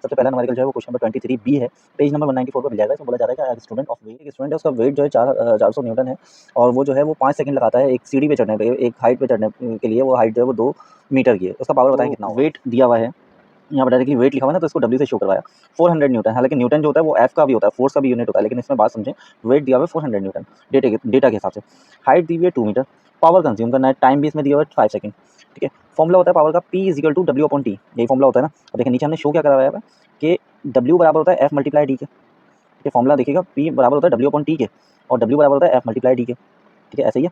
सबसे पहला न्यूमेरिकल जो है वो क्वेश्चन नंबर 23 बी है, पेज नंबर 194 पे मिल जाएगा। इसमें बोला जा रहा है कि स्टूडेंट ऑफ वेट, एक स्टूडेंट है, उसका वेट जो है 400 न्यूटन है और वो जो है वो 5 सेकंड लगाता है एक सीढ़ी पे चढ़ने पे, एक हाइट पे चढ़ने के लिए। वो हाइट जो है वो 2 मीटर की है। उसका पावर बताएं कितना होगा। वेट दिया हुआ है, यहाँ पर डायरेक्टली वेट लिखा हुआ है ना, तो इसको डब्ल्यू से शो करवाया। 400 न्यूटन, हालांकि न्यूटन जो होता है वो एफ का भी होता है, फोर्स का भी यूनिट होता है, लेकिन इसमें बात समझें, वेट दिया हुआ है 400 न्यूटन डेटा के हिसाब से। हाइट दी हुई है 2 मीटर, पावर कंज्यूम करना है, टाइम भी इसमें दिया हुआ है 5 सेकंड। ठीक है, फॉर्मूला होता है पावर का P is equal to W upon T, यही फॉर्मूला होता है ना। अब देखिए नीचे हमने शो क्या कराया है कि W बराबर होता है F मल्टीप्लाई डी के। ये फॉर्मूला देखिएगा, P बराबर होता है W अपॉन टी के और W बराबर होता है F मल्टीप्लाई डी के। ठीक है, ऐसे ही है।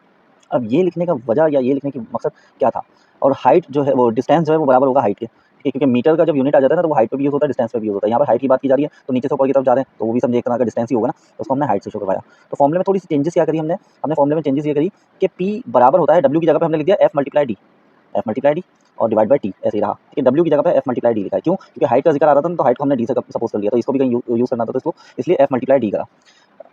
अब ये लिखने का वजह या ये लिखने की मकसद क्या था, और हाइट जो है वो डिस्टेंस जो है वो बराबर होगा हाइट के। ठीक है, क्योंकि मीटर का जब यूनिट आ जाता है ना तो वो हाइट पे भी यूज होता है, डिस्टेंस पे भी यूज होता है। यहाँ पर हाइट की बात की जा रही है तो नीचे से ऊपर की तरफ जा रहे हैं तो वो भी समझे एक तरह का डिस्टेंस ही होगा ना, तो उसको हमने हाइट से शो करवाया। तो फॉर्मूले में थोड़ी सी चेंजेस क्या करी हमने फॉर्मूले में चेंजेस ये करी कि P बराबर होता है W की जगह पे हमने लिख दिया F मल्टीप्लाई डी और डिवाइड बाई टी, ऐसे ही रहा। ठीक है, W की जगह पे F मल्टीप्लाई डी लिखा है। क्यों? क्योंकि हाइट का जिक्र आ रहा था ना, तो हाइट को हमने डी से सपोज कर लिया, तो इसको भी कहीं यूज करना था तो इसको इसलिए F मल्टीप्लाई डी करा।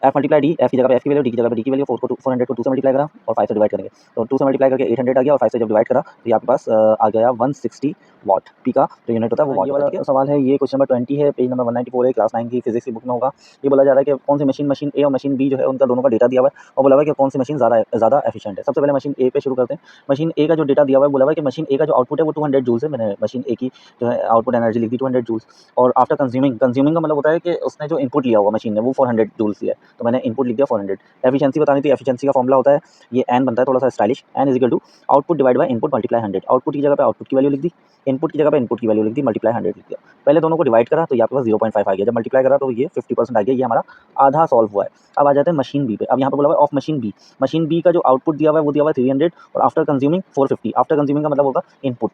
F मल्टीप्लाई डी, F की जगह पे F की वैल्यू, डी की जगह पे डी की वैल्यू, 400 को 2 से मल्टीप्लाई करा और 5 से डिवाइड करेंगे, तो 2 से मल्टीप्लाई करके 800 आ गया और 5 से जब डिवाइड करा तो ये आपके पास आ गया 160 वाट। पी का जो यूनिट होता है वो वाट होता है। ठीक है, सवाल है ये क्वेश्चन नंबर 20 है, पेज नंबर 194 है, क्लास 9 की फिजिक्स की बुक में होगा। ये बोला जा रहा है कि कौन सी मशीन ए और मशीन बी जो है उनका दोनों का डेटा दिया हुआ है और बोला हुआ है कि कौन सी मशीन ज़्यादा एफिशिएंट है। सबसे पहले मशीन ए पे शुरू करते हैं। मशीन ए का जो डेटा दिया हुआ है, बोला हुआ है कि मशीन ए का जो आउटपुट है वो 200 जूल्स है। मैंने मशीन ए की जो है आउटपुट एनर्जी लिख दी 200 जूल्स, और आफ्टर कंज्यूमिंग का मतलब होता है कि उसने जो इनपुट लिया हुआ मशीन ने वो 400 जूल्स लिया है, तो मैंने इनपुट लिख दिया 400। एफिशिएंसी बतानी थी, एफिशिएंसी का फॉर्मूला होता है ये एन बनता है थोड़ा सा stylish, N is equal to output divide by input multiply 100। Output की जगह पे आउटपुट की वैल्यू लिख दी, इनपुट की जगह पे इनपुट की वैल्यू लिख दी, मल्टीप्लाई 100 लिख दिया। पहले दोनों को डिवाइड करा तो ये आपके पास 0.5 आ गया, जब मल्टीप्लाई करा तो ये 50% आ गया, ये हमारा आधा सॉल्व हुआ है। अब आ जाते हैं मशीन बी पे। अब यहाँ पे बोला हुआ है of machine B. Machine B का जो आउटपुट दिया हुआ है वो दिया हुआ है 300 और आफ्टर कंज्यूमिंग 450। आफ्टर कंज्यूमिंग का मतलब होगा इनपुट,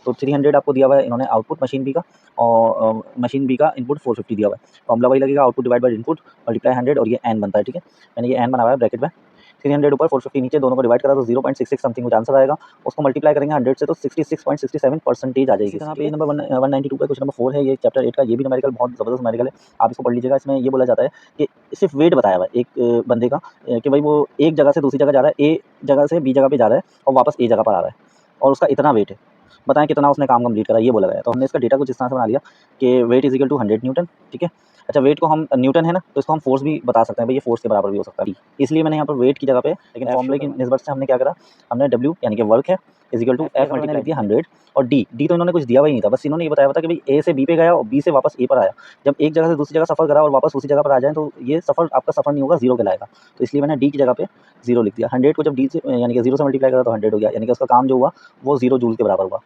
तो 300 आपको दिया हुआ है इन्होंने आउटपुट मशीन बी का, और मशीन बी का इनपुट 450 दिया हुआ है। फॉर्मूला वही लगेगा, output divide by input multiply 100 और ये एन बनता है। ठीक है, मैंने ये एन बना हुआ है ब्रैकेट में, 300 ऊपर 450 नीचे, दोनों को डिवाइड करा तो 0.66 समथिंग कुछ आंसर आएगा। उसको मल्टीप्लाई करेंगे 100 से तो 66.67% आ जाएगी। पेज नंबर 192 पे क्वेश्चन नंबर 4 है, ये चैप्टर 8 का, ये भी न्यूमेरिकल बहुत ज़बरदस्त न्यूमेरिकल है, आप इसको पढ़ लीजिएगा। इसमें ये बोला जाता है कि सिर्फ वेट बताया हुआ है एक बंदे का, कि भाई वो एक जगह से दूसरी जगह जा रहा है, ए जगह से बी जगह पे जा रहा है और वापस ए जगह पर आ रहा है और उसका इतना वेट है, बताएं कितना उसने काम कंप्लीट करा, ये बोला गया है। तो हमने इसका डेटा कुछ इस तरह से बना लिया कि weight is equal to 100 newton. ठीक है, अच्छा वेट को हम न्यूटन है ना, तो इसको हम फोर्स भी बता सकते हैं, भाई ये फोर्स के बराबर भी हो सकता है, इसलिए मैंने यहाँ पर वेट की जगह पे, लेकिन फॉर्मूले की निस्बत से हमने क्या करा, हमने W यानी कि वर्क है is equal to F multiply दिया 100 और डी तो इन्होंने कुछ दिया हुआ ही नहीं था, बस इन्होंने ये बताया था कि भाई ए से बी पे गया और बी से वापस ए पर आया। जब एक जगह से दूसरी जगह सफर करा और वापस उसी जगह पर आ जाए तो ये सफर आपका सफर नहीं होगा, 0 कहलाएगा, तो इसलिए मैंने डी की जगह पे 0 लिख दिया। 100 को जब डी से यानी कि 0 से मल्टीप्लाई करा तो 100 हो गया, यानी कि उसका काम जो हुआ वो 0 जूल के बराबर हुआ।